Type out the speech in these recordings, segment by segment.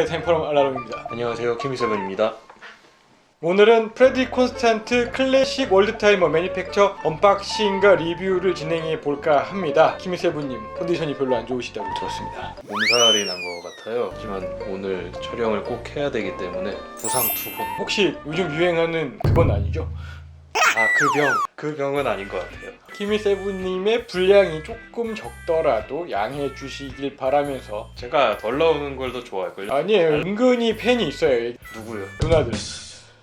템포럼 알라롱입니다. 안녕하세요, 케미세븐입니다. 오늘은 프레드릭 콘스탄트 클래식 월드타이머 매니팩처 언박싱과 리뷰를 진행해 볼까 합니다. 키미세븐님 컨디션이 별로 안 좋으시다고 들었습니다. 몸살이 난 것 같아요. 하지만 오늘 촬영을 꼭 해야 되기 때문에 부상 2번. 혹시 요즘 유행하는 그건 아니죠? 그 병은 아닌 것 같아요. 키미세븐님의 분량이 조금 적더라도 양해해 주시길 바라면서. 제가 덜 나오는 걸 더 좋아할걸요? 아니에요, 은근히 팬이 있어요. 누구요? 누나들.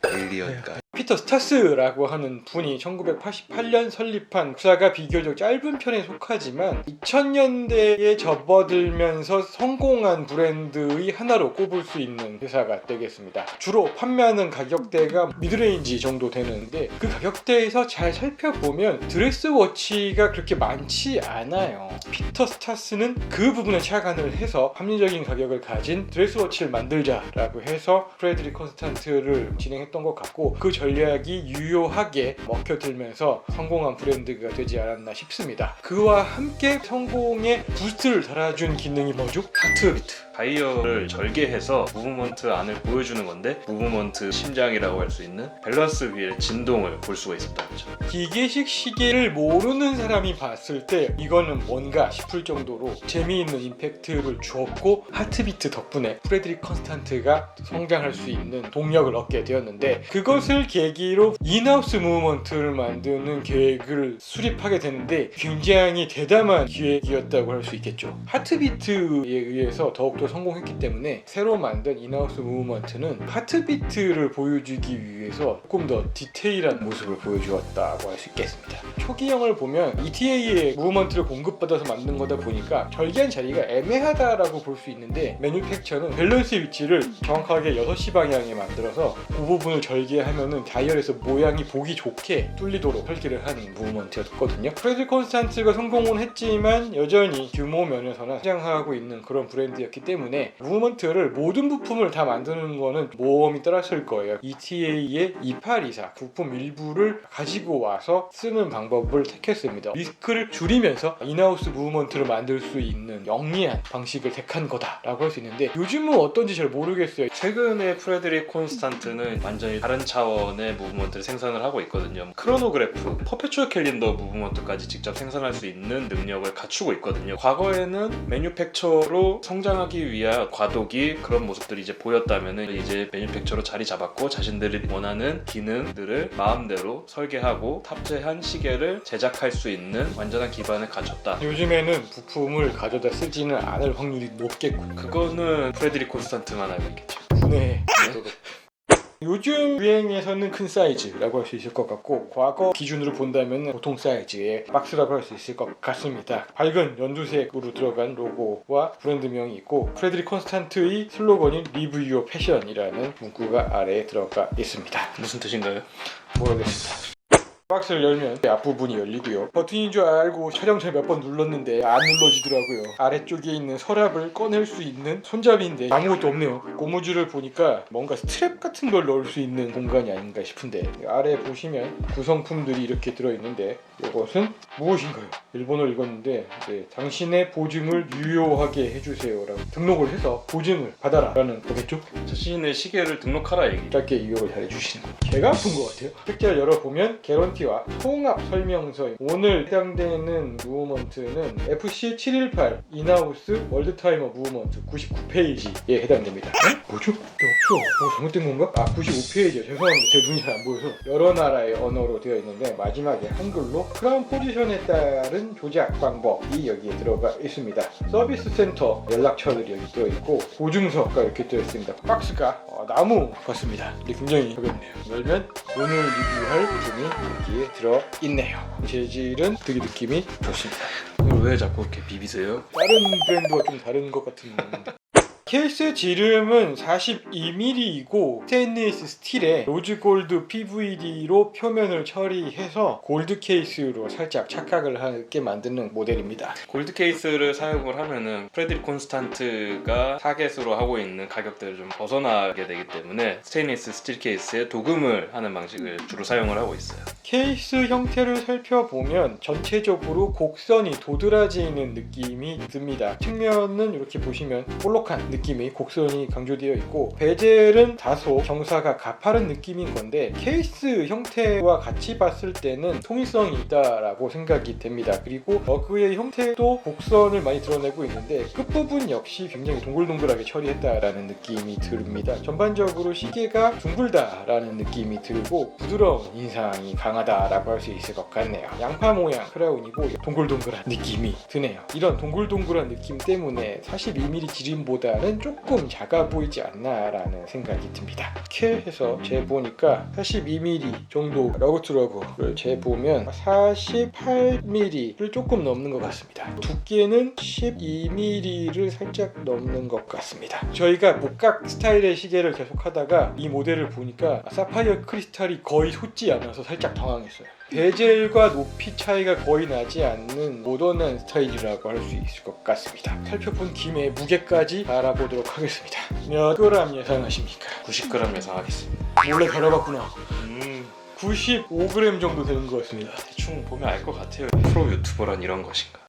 에일리언가. 피터 스타스라고 하는 분이 1988년 설립한 역사가 비교적 짧은 편에 속하지만 2000년대에 접어들면서 성공한 브랜드의 하나로 꼽을 수 있는 회사가 되겠습니다. 주로 판매하는 가격대가 미드레인지 정도 되는데 그 가격대에서 잘 살펴보면 드레스워치가 그렇게 많지 않아요. 피터 스타스는 그 부분에 착안을 해서 합리적인 가격을 가진 드레스워치를 만들자라고 해서 프레드릭 콘스탄트를 진행했던 것 같고, 그 전략이 유효하게 먹혀들면서 성공한 브랜드가 되지 않았나 싶습니다. 그와 함께 성공에 부스트를 달아준 기능이 뭐죠? 하트비트. 다이얼을 절개해서 무브먼트 안을 보여주는 건데, 무브먼트 심장이라고 할 수 있는 밸런스 휠의 진동을 볼 수가 있었다는 거죠. 기계식 시계를 모르는 사람이 봤을 때 이거는 뭔가 싶을 정도로 재미있는 임팩트를 주었고, 하트비트 덕분에 프레드릭 콘스탄트가 성장할 수 있는 동력을 얻게 되었는데, 그것을 계기로 인하우스 무브먼트를 만드는 계획을 수립하게 되는데 굉장히 대담한 기획이었다고 할 수 있겠죠. 하트비트에 의해서 더욱더 성공했기 때문에 새로 만든 인하우스 무브먼트는 하트비트를 보여주기 위해서 조금 더 디테일한 모습을 보여주었다고 할 수 있겠습니다. 초기형을 보면 ETA의 무브먼트를 공급받아서 만든 거다 보니까 절개한 자리가 애매하다라고 볼 수 있는데, 매뉴팩처는 밸런스 위치를 정확하게 6시 방향에 만들어서 그 부분을 절개하면은 다이얼에서 모양이 보기 좋게 뚫리도록 설계를 하는 무브먼트였거든요. 프레드릭 콘스탄트가 성공은 했지만 여전히 규모 면에서는 성장하고 있는 그런 브랜드였기 때문에 무브먼트를 모든 부품을 다 만드는 거는 모험이 떨었을 거예요. ETA의 2824 부품 일부를 가지고 와서 쓰는 방법을 택했습니다. 리스크를 줄이면서 인하우스 무브먼트를 만들 수 있는 영리한 방식을 택한 거다라고 할 수 있는데, 요즘은 어떤지 잘 모르겠어요. 최근에 프레드릭 콘스탄트는 완전히 다른 차원의 무브먼트를 생산을 하고 있거든요. 크로노그래프, 퍼페추얼 캘린더 무브먼트까지 직접 생산할 수 있는 능력을 갖추고 있거든요. 과거에는 매뉴팩처로 성장하기 위한 과도기, 그런 모습들이 이제 보였다면 이제 매뉴팩처로 자리 잡았고, 자신들이 원하는 기능들을 마음대로 설계하고 탑재한 시계를 제작할 수 있는 완전한 기반을 갖췄다. 요즘에는 부품을 가져다 쓰지는 않을 확률이 높겠고, 그거는 프레드릭 콘스탄트만 알고 있겠죠. 분해. 요즘 유행에서는 큰 사이즈라고 할 수 있을 것 같고, 과거 기준으로 본다면 보통 사이즈의 박스라고 할 수 있을 것 같습니다. 밝은 연두색으로 들어간 로고와 브랜드명이 있고, 프레드릭 콘스탄트의 슬로건인 Live Your Passion이라는 문구가 아래에 들어가 있습니다. 무슨 뜻인가요? 모르겠습니다. 박스를 열면 앞부분이 열리고요. 버튼인 줄 알고 촬영잘 몇 번 눌렀는데 안 눌러지더라고요. 아래쪽에 있는 서랍을 꺼낼 수 있는 손잡이인데 아무것도 없네요. 고무줄을 보니까 뭔가 스트랩 같은 걸 넣을 수 있는 공간이 아닌가 싶은데, 아래 보시면 구성품들이 이렇게 들어있는데, 이것은 무엇인가요? 일본어를 읽었는데 당신의 보증을 유효하게 해주세요 라고 등록을 해서 보증을 받아라 라는 거겠죠? 자신의 시계를 등록하라 얘기. 짧게 이용을 잘 해주시는 거. 개가 아픈 것 같아요. 팩자를 열어보면 개런티와 통합 설명서. 오늘 해당되는 무브먼트는 FC718 인하우스 월드타이머 무브먼트 99페이지에 해당됩니다. 뭐죠? 없어. 잘못된 건가? 95페이지요. 죄송합니다. 제 눈이 잘 안 보여서. 여러 나라의 언어로 되어 있는데 마지막에 한글로 크라운 포지션에 따른 조작 방법이 여기에 들어가 있습니다. 서비스 센터 연락처들이 여기 들어있고, 보증서가 이렇게 들어있습니다. 박스가 나무 같습니다. 굉장히 가볍네요. 열면 오늘 리뷰할 부품이 여기에 들어있네요. 재질은 되게 느낌이 좋습니다. 오늘 왜 자꾸 이렇게 비비세요? 다른 브랜드와 좀 다른 것 같은 케이스 지름은 42mm이고 스테인리스 스틸에 로즈 골드 PVD로 표면을 처리해서 골드 케이스로 살짝 착각을 하게 만드는 모델입니다. 골드 케이스를 사용을 하면은 프레드릭 콘스탄트가 타겟으로 하고 있는 가격대를 좀 벗어나게 되기 때문에 스테인리스 스틸 케이스에 도금을 하는 방식을 주로 사용을 하고 있어요. 케이스 형태를 살펴보면 전체적으로 곡선이 도드라지는 느낌이 듭니다. 측면은 이렇게 보시면 볼록한 느낌의 곡선이 강조되어 있고, 베젤은 다소 경사가 가파른 느낌인 건데 케이스 형태와 같이 봤을 때는 통일성이 있다라고 생각이 됩니다. 그리고 머그의 형태도 곡선을 많이 드러내고 있는데 끝부분 역시 굉장히 동글동글하게 처리했다라는 느낌이 듭니다. 전반적으로 시계가 둥글다라는 느낌이 들고 부드러운 인상이 강하다라고 할 수 있을 것 같네요. 양파 모양 크라운이고 동글동글한 느낌이 드네요. 이런 동글동글한 느낌 때문에 42mm 지름보다는 조금 작아 보이지 않나라는 생각이 듭니다. 이렇게 해서 재보니까 42mm 정도 러그 재보면 48mm를 조금 넘는 것 같습니다. 두께는 12mm를 살짝 넘는 것 같습니다. 저희가 목각 스타일의 시계를 계속 하다가 이 모델을 보니까 사파이어 크리스탈이 거의 솟지 않아서 살짝 당황했어요. 베젤과 높이 차이가 거의 나지 않는 모던한 스타일이라고 할 수 있을 것 같습니다. 살펴본 김에 무게까지 알아보도록 하겠습니다. 몇 그램 예상하십니까? 90g 예상하겠습니다. 몰래 겨뤄봤구나. 95g 정도 되는 것 같습니다. 대충 보면 알 것 같아요. 프로 유튜버란 이런 것인가.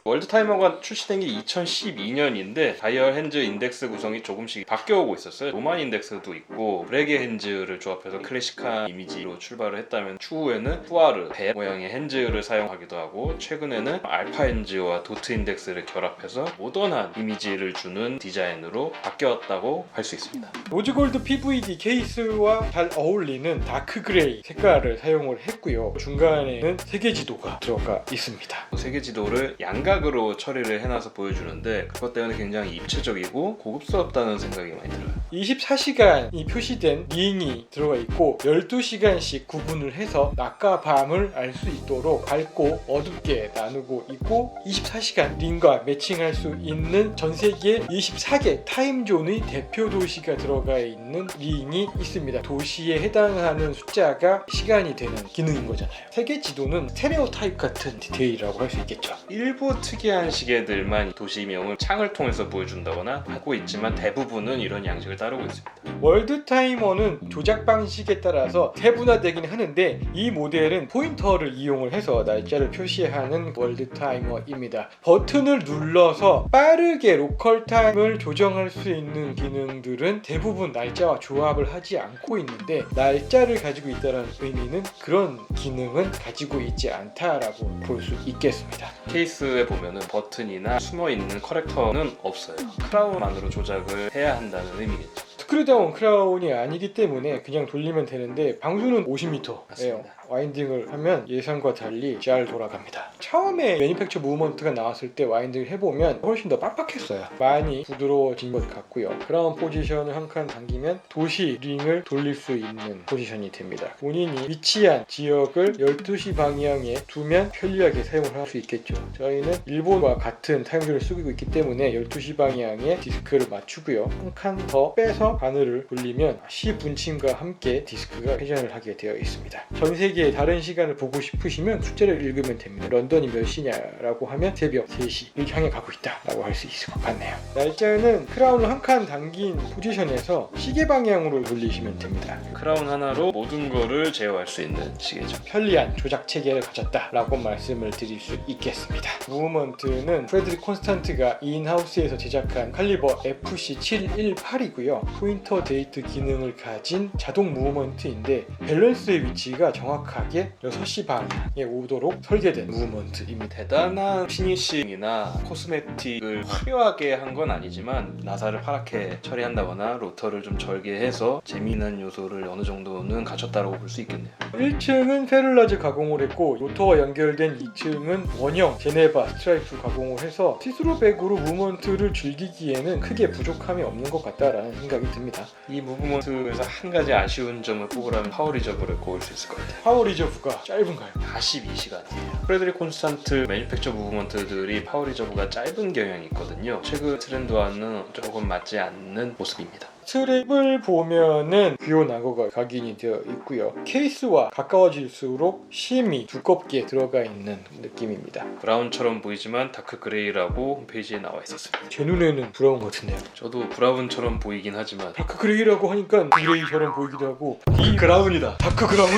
월드타이머가 출시된 게 2012년인데 다이얼 핸즈 인덱스 구성이 조금씩 바뀌어오고 있었어요. 로만 인덱스도 있고 브레게 핸즈를 조합해서 클래식한 이미지로 출발을 했다면 추후에는 푸아르, 배 모양의 핸즈를 사용하기도 하고 최근에는 알파 핸즈와 도트 인덱스를 결합해서 모던한 이미지를 주는 디자인으로 바뀌었다고 할 수 있습니다. 로즈골드 PVD 케이스와 잘 어울리는 다크 그레이 색깔을 사용을 했고요. 중간에는 세계지도가 들어가 있습니다. 세계지도를 양각으로 처리를 해놔서 보여주는데 그것 때문에 굉장히 입체적이고 고급스럽다는 생각이 많이 들어요. 24시간이 표시된 링이 들어가 있고 12시간씩 구분을 해서 낮과 밤을 알 수 있도록 밝고 어둡게 나누고 있고 24시간 링과 매칭할 수 있는 전 세계 24개 타임존의 대표 도시가 들어가 있는 링이 있습니다. 도시에 해당하는 숫자가 시간이 되는 기능인 거잖아요. 세계 지도는 스테레오 타입 같은 디테일이라고 할 수 있겠죠. 일부 특이한 시계들만 도시명을 창을 통해서 보여준다거나 하고 있지만 대부분은 이런 양식을 따르고 있습니다. 월드 타이머는 조작 방식에 따라서 세분화되긴 하는데 이 모델은 포인터를 이용을 해서 날짜를 표시하는 월드 타이머입니다. 버튼을 눌러서 빠르게 로컬 타임을 조정할 수 있는 기능들은 대부분 날짜와 조합을 하지 않고 있는데 날짜를 가지고 있다는 의미는 그런 기능은 가지고 있지 않다라고 볼 수 있겠습니다. 케이스에 보면은 버튼이나 숨어있는 커렉터는 없어요. 크라운만으로 조작을 해야 한다는 의미겠죠. 스크류다운 크라운이 아니기 때문에 그냥 돌리면 되는데 방수는 50m예요. 맞습니다. 와인딩을 하면 예상과 달리 잘 돌아갑니다. 처음에 매니팩처 무브먼트가 나왔을 때 와인딩을 해보면 훨씬 더 빡빡했어요. 많이 부드러워진 것 같고요. 크라운 포지션을 한 칸 당기면 도시 링을 돌릴 수 있는 포지션이 됩니다. 본인이 위치한 지역을 12시 방향에 두면 편리하게 사용을 할 수 있겠죠. 저희는 일본과 같은 타임존을 쓰고 있기 때문에 12시 방향에 디스크를 맞추고요. 한 칸 더 빼서 바늘을 돌리면 시분침과 함께 디스크가 회전을 하게 되어 있습니다. 전 세계의 다른 시간을 보고 싶으시면 숫자를 읽으면 됩니다. 런던이 몇 시냐라고 하면 새벽 3시를 향해 가고 있다라고 할 수 있을 것 같네요. 날짜는 크라운을 한 칸 당긴 포지션에서 시계 방향으로 돌리시면 됩니다. 크라운 하나로 모든 거를 제어할 수 있는 시계죠. 편리한 조작 체계를 가졌다라고 말씀을 드릴 수 있겠습니다. 무브먼트는 프레드릭 콘스탄트가 인하우스에서 제작한 칼리버 FC718이고요. 포인터 데이트 기능을 가진 자동 무브먼트인데 밸런스의 위치가 정확하게 6시 방향에 오도록 설계된 무브먼트입니다. 대단한 피니싱이나 코스메틱을 화려하게 한 건 아니지만 나사를 파랗게 처리한다거나 로터를 좀 절개해서 재미있는 요소를 어느 정도는 갖췄다고 볼 수 있겠네요. 1층은 페를라즈 가공을 했고 로터와 연결된 2층은 원형 제네바 스트라이프 가공을 해서 시스루백으로 무브먼트를 즐기기에는 크게 부족함이 없는 것 같다라는 생각이 듭니다. 이 무브먼트에서 한 가지 아쉬운 점을 꼽으라면 파워 리저브를 꼽을 수 있을 것 같아요. 파워 리저브가 짧은가요? 42시간이에요. 프레드릭 콘스탄트 매니팩처 무브먼트들이 파워 리저브가 짧은 경향이 있거든요. 최근 트렌드와는 조금 맞지 않는 모습입니다. 스트랩을 보면은 귀여운 악어가 각인이 되어 있고요. 케이스와 가까워질수록 심이 두껍게 들어가 있는 느낌입니다. 브라운처럼 보이지만 다크 그레이라고 홈페이지에 나와 있었습니다. 제 눈에는 브라운 같은데요. 저도 브라운처럼 보이긴 하지만 다크 그레이라고 하니까 그레이처럼 보이기도 하고 이 그라운이다. 다크 그라운?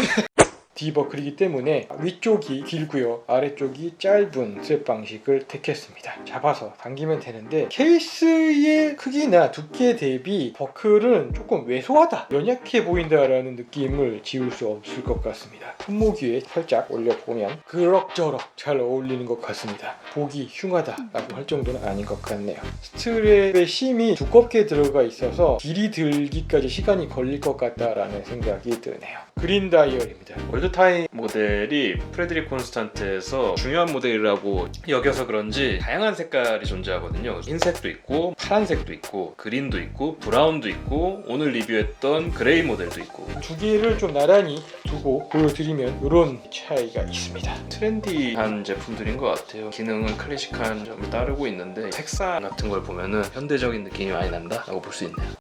디버클이기 때문에 위쪽이 길고요, 아래쪽이 짧은 스트랩 방식을 택했습니다. 잡아서 당기면 되는데 케이스의 크기나 두께 대비 버클은 조금 왜소하다, 연약해 보인다라는 느낌을 지울 수 없을 것 같습니다. 손목 위에 살짝 올려보면 그럭저럭 잘 어울리는 것 같습니다. 보기 흉하다라고 할 정도는 아닌 것 같네요. 스트랩의 심이 두껍게 들어가 있어서 길이 들기까지 시간이 걸릴 것 같다라는 생각이 드네요. 그린 다이얼입니다. 월드타임 모델이 프레드릭 콘스탄트에서 중요한 모델이라고 여겨서 그런지 다양한 색깔이 존재하거든요. 흰색도 있고 파란색도 있고 그린도 있고 브라운도 있고 오늘 리뷰했던 그레이 모델도 있고 두 개를 좀 나란히 두고 보여드리면 이런 차이가 있습니다. 트렌디한 제품들인 것 같아요. 기능은 클래식한 점을 따르고 있는데 색상 같은 걸 보면은 현대적인 느낌이 많이 난다라고 볼 수 있네요.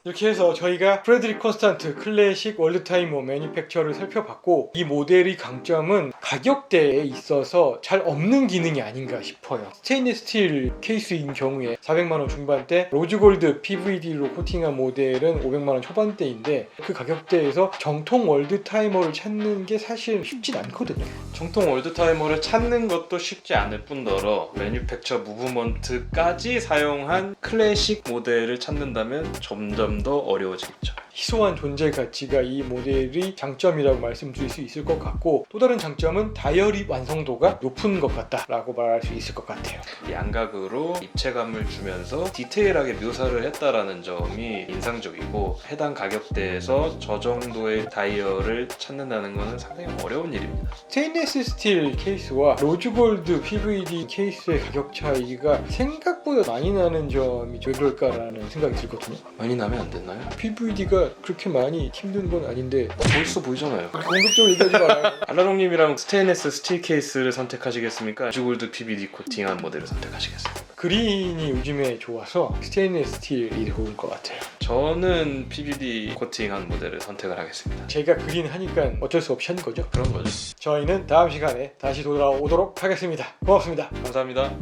이렇게 해서 저희가 프레드릭 콘스탄트 클래식 월드타이머 매니팩처를 살펴봤고, 이 모델의 강점은 가격대에 있어서 잘 없는 기능이 아닌가 싶어요. 스테인리스 스틸 케이스인 경우에 400만원 중반대, 로즈골드 PVD로 코팅한 모델은 500만원 초반대인데 그 가격대에서 정통 월드타이머를 찾는 게 사실 쉽진 않거든요. 정통 월드타이머를 찾는 것도 쉽지 않을 뿐더러 매니팩처 무브먼트까지 사용한 클래식 모델을 찾는다면 점점 더 어려워지겠죠. 희소한 존재 가치가 이 모델의 장점이라고 말씀드릴 수 있을 것 같고, 또 다른 장점은 다이얼이 완성도가 높은 것 같다라고 말할 수 있을 것 같아요. 양각으로 입체감을 주면서 디테일하게 묘사를 했다라는 점이 인상적이고, 해당 가격대에서 저 정도의 다이얼을 찾는다는 것은 상당히 어려운 일입니다. 스테인리스 스틸 케이스와 로즈골드 PVD 케이스의 가격 차이가 생각보다 많이 나는 점이 왜 그럴까라는 생각이 들거든요. 많이 나면 안 됐나요? PVD가 그렇게 많이 힘든 건 아닌데 벌써 보이잖아요. 공격적으로 얘기하지 말아요. 알라롱님이랑 스테인리스 스틸 케이스를 선택하시겠습니까? 로즈골드 PVD 코팅한 모델을 선택하시겠습니까? 그린이 요즘에 좋아서 스테인리스 스틸이 좋은 것 같아요. 저는 PVD 코팅한 모델을 선택을 하겠습니다. 제가 그린 하니까 어쩔 수 없이 한 거죠. 그런 거죠. 저희는 다음 시간에 다시 돌아오도록 하겠습니다. 고맙습니다. 감사합니다.